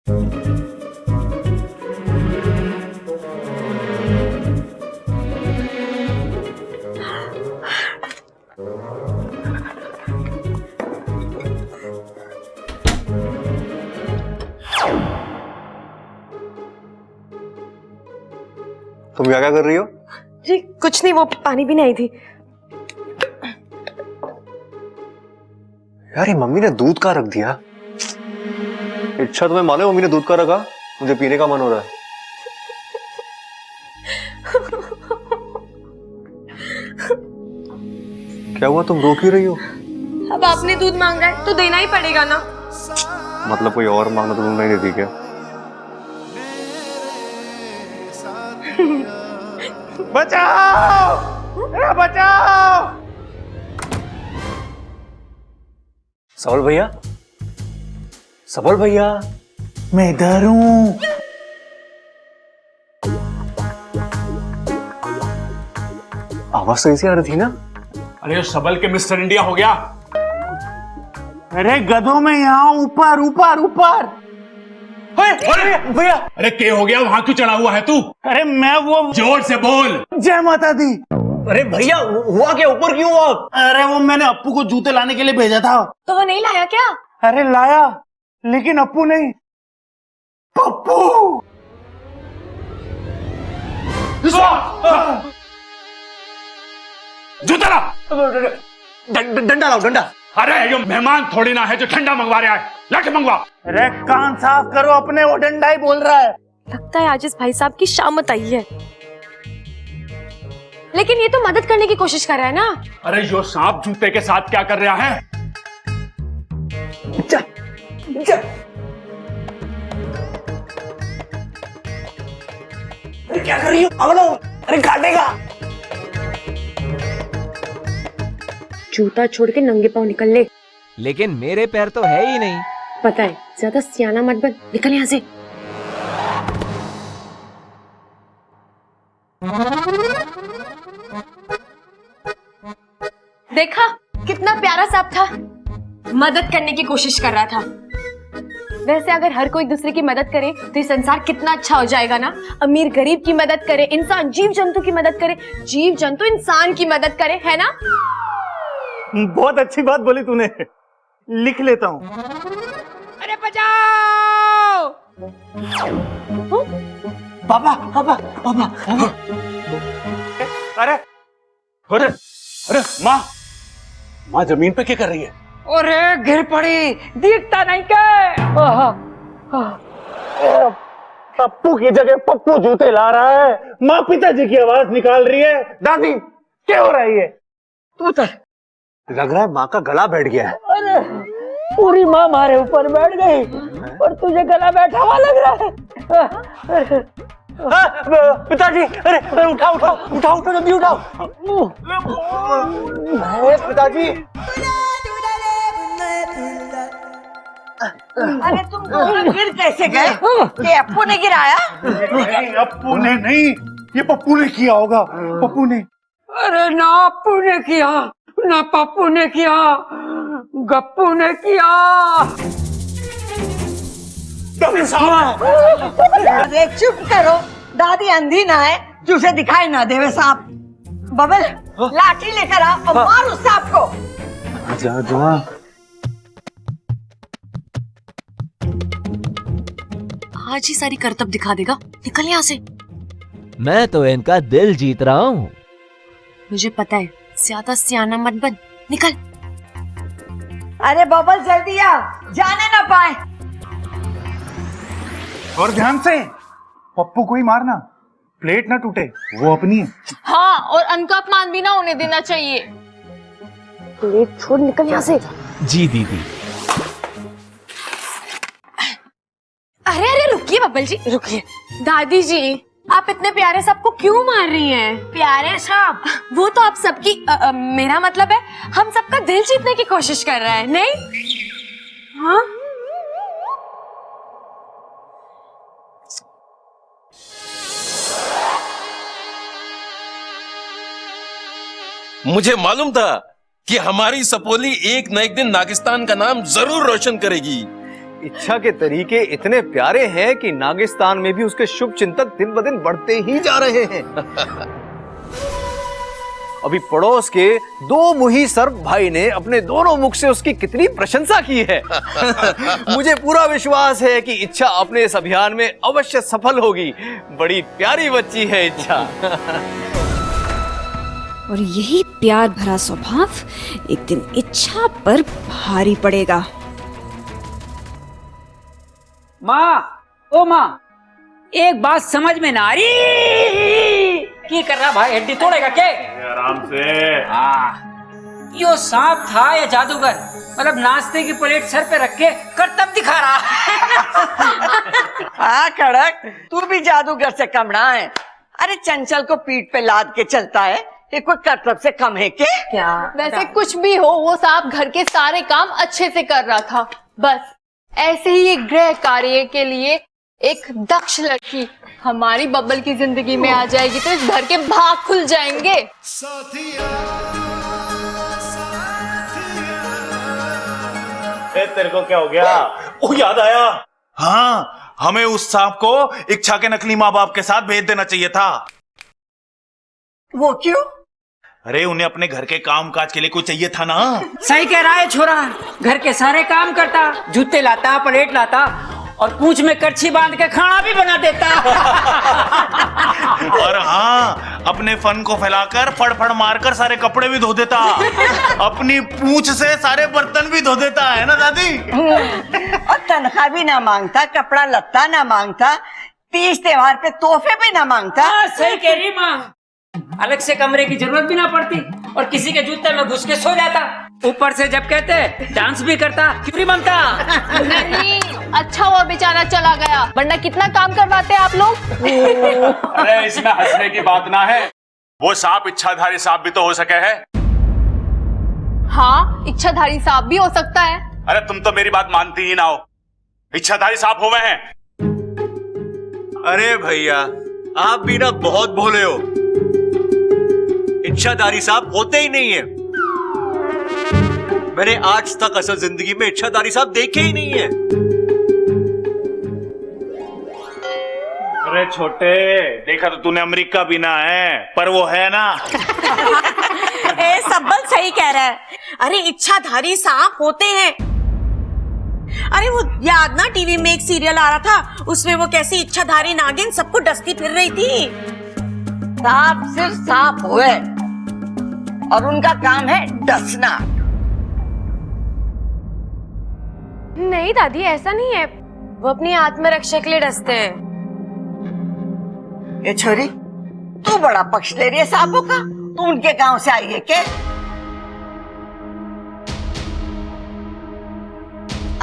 तुम क्या कर रही हो? जी कुछ नहीं, वो पानी पीने आई थी। यार ये मम्मी ने दूध का रख दिया। अच्छा तुम्हें मालूम मम्मी ने दूध का रखा? मुझे पीने का मन हो रहा है। क्या हुआ, तुम रो क्यों रही हो? अब आपने दूध मांगा है तो देना ही पड़ेगा ना। मतलब कोई और मांगना तो तुम नहीं देती क्या? बचाओ! अरे बचाओ! सबल भैया, सबल भैया, मैं इधर हूँ। आवाज तो ऐसी आ रही थी ना? अरे सबल के मिस्टर इंडिया हो गया। अरे गधों में यहाँ ऊपर ऊपर ऊपर। भैया अरे के हो गया, वहां क्यों चढ़ा हुआ है तू? अरे मैं वो जोर से बोल। जय माता दी। अरे भैया हुआ क्या, ऊपर क्यों हुआ? अरे वो मैंने अप्पू को जूते लाने के लिए भेजा था। तो वो नहीं लाया क्या? अरे लाया, लेकिन अप्पू नहीं, पप्पू। जूता ला। डंडा लाओ, डंडा। अरे ये मेहमान थोड़ी ना है जो ठंडा मंगवा रहा है, लाके मंगवा। अरे कान साफ करो अपने, वो डंडा ही बोल रहा है। लगता है आज इस भाई साहब की शामत आई है। लेकिन ये तो मदद करने की कोशिश कर रहा है ना। अरे यो सांप जूते के साथ क्या कर रहा है? जा, जा। अरे क्या कर रही हो? अगलो, अरे काटेगा। जूता छोड़ के नंगे पांव निकल ले। लेकिन मेरे पैर तो है ही नहीं। पता है, ज्यादा सियाना मत बन, निकल यहाँ से। देखा कितना प्यारा सांप था, मदद करने की कोशिश कर रहा था। वैसे अगर हर कोई दूसरे की मदद करे तो ये संसार कितना अच्छा हो जाएगा ना। अमीर गरीब की मदद करे, इंसान जीव जंतु की मदद करे, जीव जंतु इंसान की मदद करे, है ना? बहुत अच्छी बात बोली तूने, लिख लेता हूँ। अरे बचाओ! पापा पापा पापा। अरे अरे अरे माँ, माँ जमीन पे क्या कर रही है? अरे गिर पड़ी, दिखता नहीं क्या? पप्पू की जगह पप्पू जूते ला रहा है। माँ पिताजी की आवाज निकाल रही है। दादी क्या हो रहा है ये? तू उतर। लग रहा है माँ का गला बैठ गया है। अरे पूरी माँ हमारे ऊपर बैठ गई और तुझे गला बैठा हुआ लग रहा है। पिताजी, अरे उठाओ उठाओ उठाओ उठाओ, जल्दी उठाओ। पिताजी, अरे तुम दोनों गिर कैसे गए? ये अप्पू ने गिराया? नहीं अप्पू ने नहीं, ये पप्पू ने किया होगा। पप्पू ने। अरे ना अप्पू ने किया, ना पप्पू ने किया, गप्पू ने किया। अरे चुप करो, दादी अंधी ना है जो उसे दिखाई ना देवे सांप। बबल लाठी लेकर आ और मार उस सांप को। जा जा। आज ही सारी करतब दिखा देगा, निकल यहाँ से। मैं तो इनका दिल जीत रहा हूँ। मुझे पता है, ज्यादा सियाना मत बन, निकल। अरे बबल जल्दी आ, जाने ना पाए। और ध्यान से, पप्पू को ही मारना, प्लेट ना टूटे, वो अपनी है। हाँ, और उनका अपमान भी ना होने देना चाहिए। प्लेट छोड़, निकल यहाँ से। जी दीदी। अरे अरे रुकिए बब्बल जी, रुकिए। दादी जी, आप इतने प्यारे सांप को क्यों मार रही हैं? प्यारे सांप? वो तो आप सबकी मेरा मतलब है, हम सबका दिल जीतने की कोशिश कर रहा है, नहीं? हाँ? मुझे मालूम था कि हमारी सपोली एक न एक दिन नागिस्तान का नाम जरूर रोशन करेगी। इच्छा के तरीके इतने प्यारे हैं कि नागिस्तान में भी उसके शुभ चिंतक दिन ब दिन बढ़ते ही जा रहे हैं। अभी पड़ोस के दो मुही सर्प भाई ने अपने दोनों मुख से उसकी कितनी प्रशंसा की है। मुझे पूरा विश्वास है कि इच्छा अपने इस अभियान में अवश्य सफल होगी। बड़ी प्यारी बच्ची है इच्छा। और यही प्यार भरा स्वभाव एक दिन इच्छा पर भारी पड़ेगा। माँ, ओ माँ, एक बात समझ में ना आ रही। क्या कर रहा भाई, हड्डी तोड़ेगा क्या? आराम से। यो सांप था या जादूगर? मतलब नाश्ते की प्लेट सर पे रख के करतब दिखा रहा। हाँ कड़क, तू भी जादूगर से कम ना है। अरे चंचल को पीठ पे लाद के चलता है, ये कोई करतब से कम है क्या? वैसे कुछ भी हो, वो सांप घर के सारे काम अच्छे से कर रहा था। बस ऐसे ही एक गृह कार्य के लिए एक दक्ष लड़की हमारी बब्बल की जिंदगी में आ जाएगी तो इस घर के भाग खुल जाएंगे। तेरे को क्या हो गया? ओ याद आया। हाँ, हमें उस सांप को इच्छा के नकली माँ बाप के साथ भेज देना चाहिए था। वो क्यों? अरे उन्हें अपने घर के काम काज के लिए कोई चाहिए था ना। सही कह रहा है छोरा, घर के सारे काम करता, जूते लाता, प्लेट लाता और पूंछ में करछी बांध के खाना भी बना देता। और हाँ, अपने फन को फैलाकर फड़फड़ मारकर सारे कपड़े भी धो देता। अपनी पूंछ से सारे बर्तन भी धो देता है ना दादी। और तनख्वाह भी ना मांगता, कपड़ा लत्ता ना मांगता, तीज त्योहार पे तोहफे भी ना मांगता। सही कह रही माँ, अलग से कमरे की जरूरत भी ना पड़ती और किसी के जूते में घुस के सो जाता। ऊपर से जब कहते डांस भी करता, क्यों नहीं बनता? नहीं, अच्छा हुआ बेचारा चला गया, वरना कितना काम करवाते आप लोग। अरे इसमें हंसने की बात ना है, वो सांप इच्छाधारी सांप भी तो हो सके है। हाँ, इच्छाधारी सांप भी हो सकता है। अरे तुम तो मेरी बात मानती ही ना हो, इच्छाधारी सांप हुए हैं। अरे भैया, आप भी ना बहुत भोले हो। इच्छाधारी सांप होते ही नहीं है। मैंने आज तक असल जिंदगी में इच्छाधारी सांप देखे ही नहीं है। अरे छोटे, देखा तो तूने अमेरिका भी ना है, पर वो है ना। ए सब्बल सही कह रहा है। अरे इच्छाधारी सांप होते हैं। अरे वो याद ना, टीवी में एक सीरियल आ रहा था, उसमें वो कैसी इच्छाधारी नागिन सबको डसती फिर रही थी। सांप सिर्फ सांप हुए और उनका काम है डसना। नहीं दादी, ऐसा नहीं है, वो अपनी आत्मरक्षा के लिए डसते हैं। ये छोरी, तू बड़ा पक्ष ले रही है सांपों का। तू उनके गांव से आई है क्या?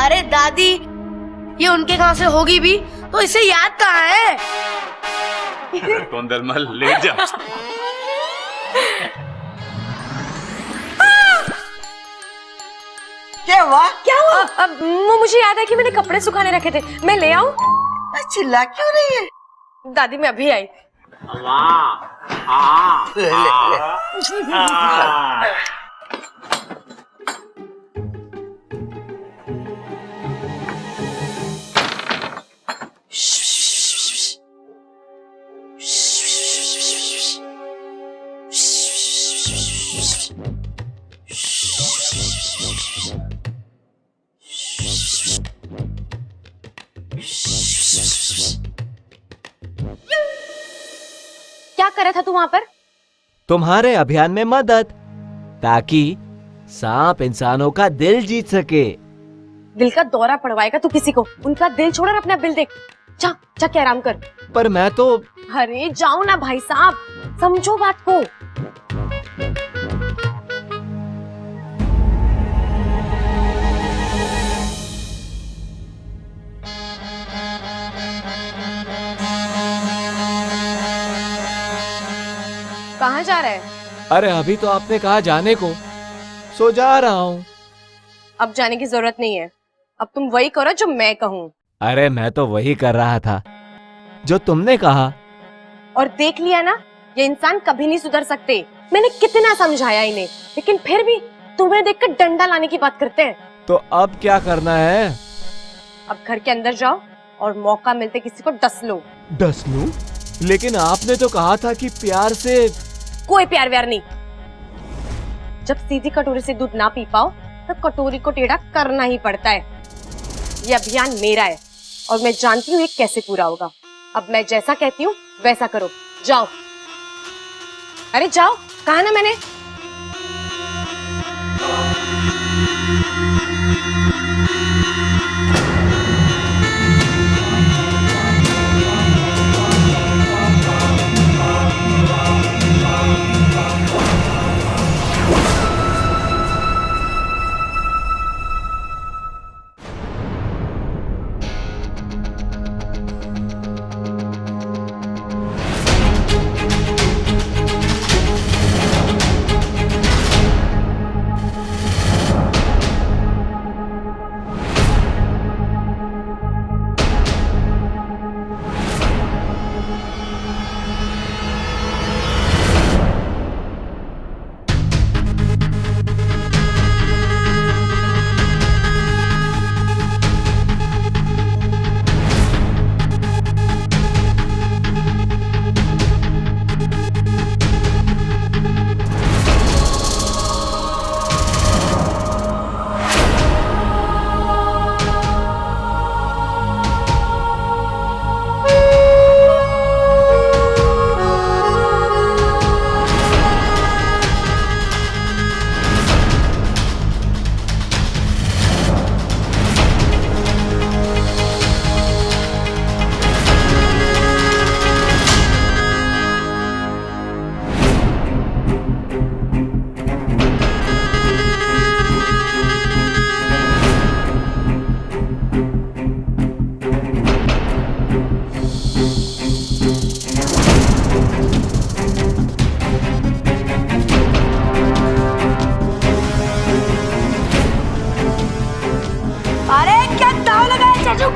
अरे दादी, ये उनके गांव से होगी भी तो इसे याद कहाँ है? टोंदलमल ले जा। क्या हुआ? क्या हुआ? वो मुझे याद है कि मैंने कपड़े सुखाने रखे थे, मैं ले आऊं? चिल्ला क्यों रही है? दादी मैं अभी आई। ले, ले, ले। क्या कर रहा था तू वहां पर? तुम्हारे अभियान में मदद, ताकि सांप इंसानों का दिल जीत सके। दिल का दौरा पड़वाएगा तू किसी को? उनका दिल छोड़ और अपना बिल देख। जा जा के आराम कर। पर मैं तो। अरे जाओ ना भाई साहब, समझो बात को। कहाँ जा रहा है? अरे अभी तो आपने कहा जाने को, सो जा रहा हूँ। अब जाने की जरूरत नहीं है, अब तुम वही करो जो मैं कहूँ। अरे मैं तो वही कर रहा था जो तुमने कहा। और देख लिया ना, ये इंसान कभी नहीं सुधर सकते। मैंने कितना समझाया इन्हें, लेकिन फिर भी तुम्हें देखकर डंडा लाने की बात करते हैं। तो अब क्या करना है? अब घर के अंदर जाओ और मौका मिलते किसी को डस लो। डस लूं? लेकिन आपने तो कहा था कि प्यार से। कोई प्यार व्यार नहीं। जब सीधी कटोरी से दूध ना पी पाओ तो कटोरी को टेढ़ा करना ही पड़ता है। ये अभियान मेरा है और मैं जानती हूँ ये कैसे पूरा होगा। अब मैं जैसा कहती हूँ वैसा करो। जाओ। अरे जाओ, कहा ना मैंने।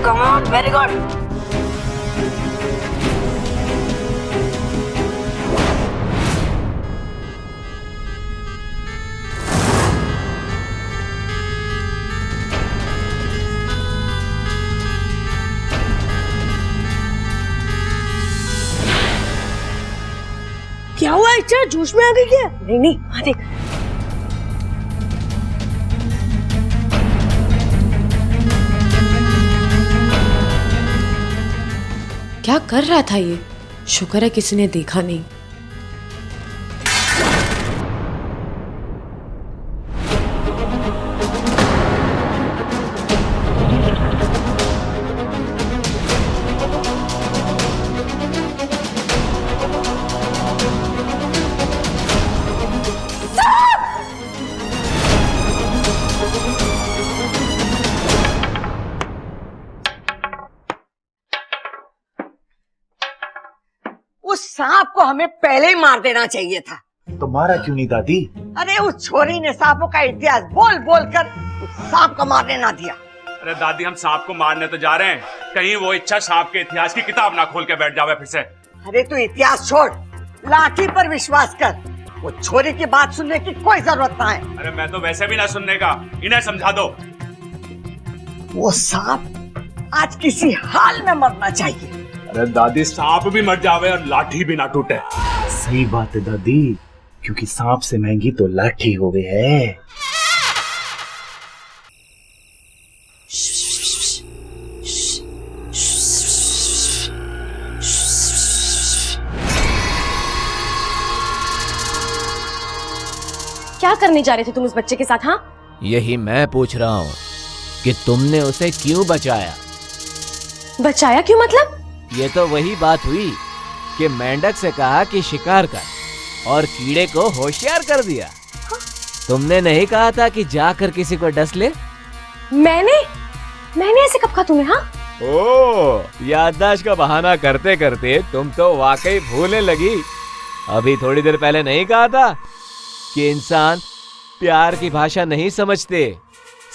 Come on, very good. क्या हुआ इच्छा? जोश में आ गई क्या? नहीं नहीं, हाँ देख। क्या कर रहा था ये? शुक्र है किसी ने देखा नहीं। उस सांप को हमें पहले ही मार देना चाहिए था। तो मारा क्यों नहीं दादी? अरे उस छोरी ने सांपों का इतिहास बोल बोल कर उस सांप को मारने ना दिया। अरे दादी, हम सांप को मारने तो जा रहे हैं, कहीं वो इच्छा सांप के इतिहास की किताब ना खोल के बैठ जावे फिर से। अरे तू इतिहास छोड़, लाठी पर विश्वास कर। वो छोरी की बात सुनने की कोई जरूरत ना है। अरे मैं तो वैसे भी ना सुनने का, इन्हें समझा दो। वो सांप आज किसी हाल में मरना चाहिए। अरे दादी, सांप भी मर जावे और लाठी भी ना टूटे। सही बात है दादी, क्योंकि सांप से महंगी तो लाठी हो गई है। क्या करने जा रहे थे तुम उस बच्चे के साथ? हाँ, यही मैं पूछ रहा हूँ कि तुमने उसे क्यों बचाया? बचाया क्यों मतलब? ये तो वही बात हुई कि मेंढक से कहा कि शिकार कर और कीड़े को होशियार कर दिया। तुमने नहीं कहा था कि जाकर किसी को डस ले? मैंने ऐसे कब कहा तुम्हें? हाँ, ओ, याददाश्त का बहाना करते करते तुम तो वाकई भूलने लगी। अभी थोड़ी देर पहले नहीं कहा था कि इंसान प्यार की भाषा नहीं समझते,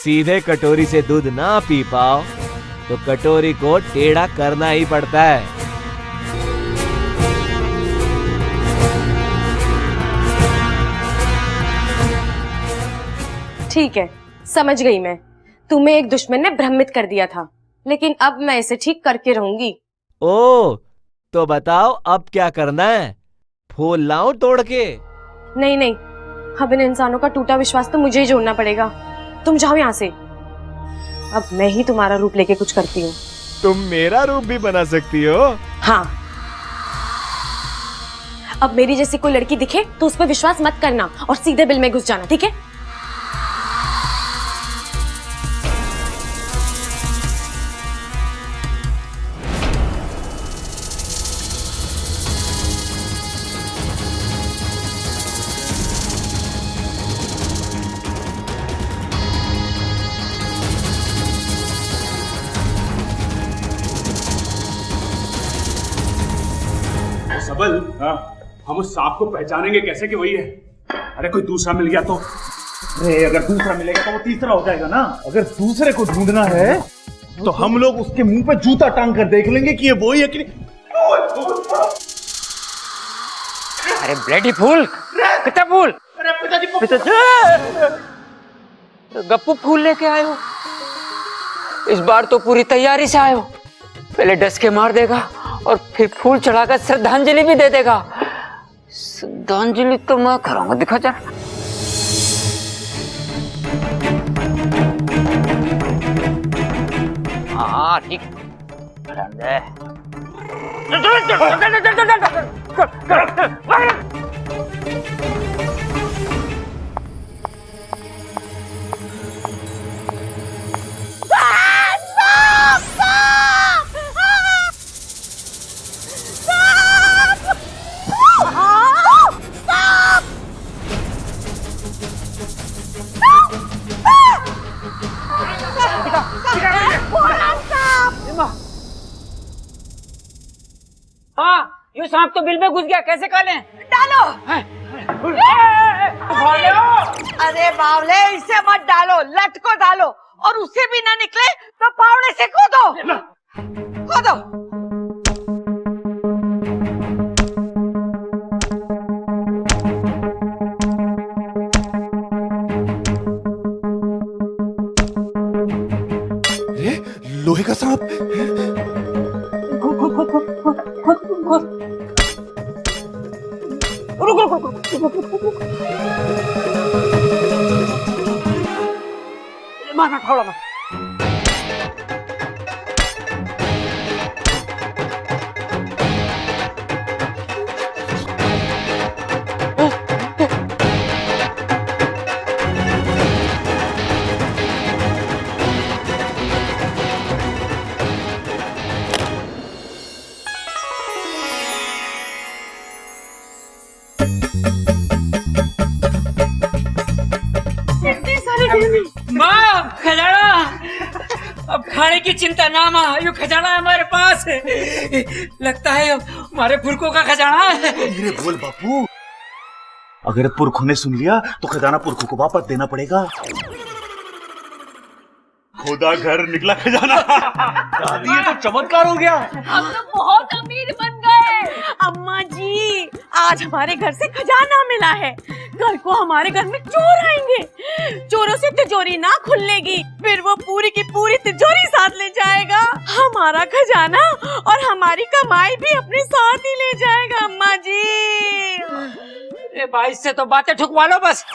सीधे कटोरी से दूध ना पी पाओ तो कटोरी को टेढ़ा करना ही पड़ता है। ठीक है, समझ गई मैं। तुम्हें एक दुश्मन ने भ्रमित कर दिया था। लेकिन अब मैं इसे ठीक करके रहूंगी। ओ, तो बताओ अब क्या करना है? फूल लाऊं तोड़ के? नहीं नहीं, अब इन इंसानों का टूटा विश्वास तो मुझे ही जोड़ना पड़ेगा। तुम जाओ यहाँ से। अब मैं ही तुम्हारा रूप लेके कुछ करती हूँ। तुम मेरा रूप भी बना सकती हो? हाँ, अब मेरी जैसी कोई लड़की दिखे तो उस पर विश्वास मत करना और सीधे बिल में घुस जाना, ठीक है? सबल, हम उस सांप को पहचानेंगे कैसे कि वही है? अरे कोई दूसरा मिल गया तो? अरे अगर दूसरा मिलेगा तो वो तीसरा हो जाएगा ना। अगर दूसरे को ढूंढना है तो हम लोग उसके मुंह पे जूता टांग कर देख लेंगे कि ये वही है कि नहीं। अरे ब्लडी फूल, कितना फूल? गप्पू फूल लेके आए हो? इस बार तो पूरी तैयारी से आए हो। पहले डस के मार देगा और फिर फूल चढ़ाकर श्रद्धांजलि भी दे देगा। श्रद्धांजलि तो मैं कराऊंगा, दिखा जा। हाँ ठीक। हाँ, ये सांप तो बिल में घुस गया, कैसे कर लें? डालो। भाग लो। अरे बावले, इसे मत डालो, लट को डालो और उससे भी ना निकले तो फावड़े से कूदो। कूदो। लोहे का सांप। मारना थोड़ा मत। माँ, खजाना। अब खाने की चिंता ना माँ, ये खजाना हमारे पास है। लगता है हमारे पुरखों का खजाना है। धीरे बोल बापू, अगर पुरखों ने सुन लिया तो खजाना पुरखों को वापस देना पड़ेगा। खुदा घर निकला खजाना। दादी ये तो चमत्कार हो गया। हम तो बहुत अमीर बन गए। अम्मा जी, आज हमारे घर से खजाना मिला है। कल को हमारे घर में चोर आएंगे। चोरों से तिजोरी ना खुलेगी, फिर वो पूरी की पूरी तिजोरी साथ ले जाएगा। हमारा खजाना और हमारी कमाई भी अपने साथ ही ले जाएगा। अम्मा जी, ए भाई से तो बातें ठुकवा लो बस।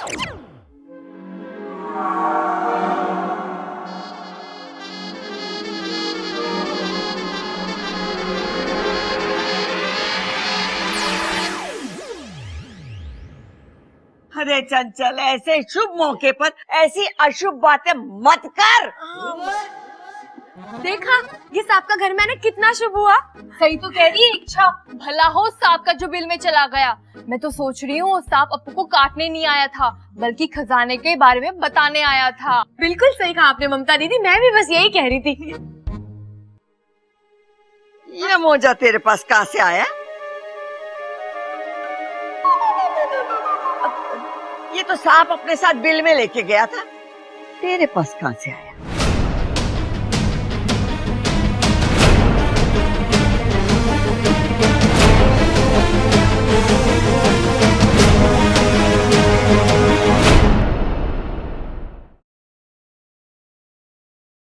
अरे चंचल, ऐसे शुभ मौके पर ऐसी अशुभ बातें मत कर। देखा, ये सांप का घर में आना कितना शुभ हुआ। सही तो कह रही है इच्छा, भला हो सांप का जो बिल में चला गया। मैं तो सोच रही हूँ वो सांप अपू को काटने नहीं आया था, बल्कि खजाने के बारे में बताने आया था। बिल्कुल सही कहा आपने ममता दीदी, मैं भी बस यही कह रही थी। ये मोजा तेरे पास कहाँ से आया? ये तो सांप अपने साथ बिल में लेके गया था, तेरे पास कहाँ से आया?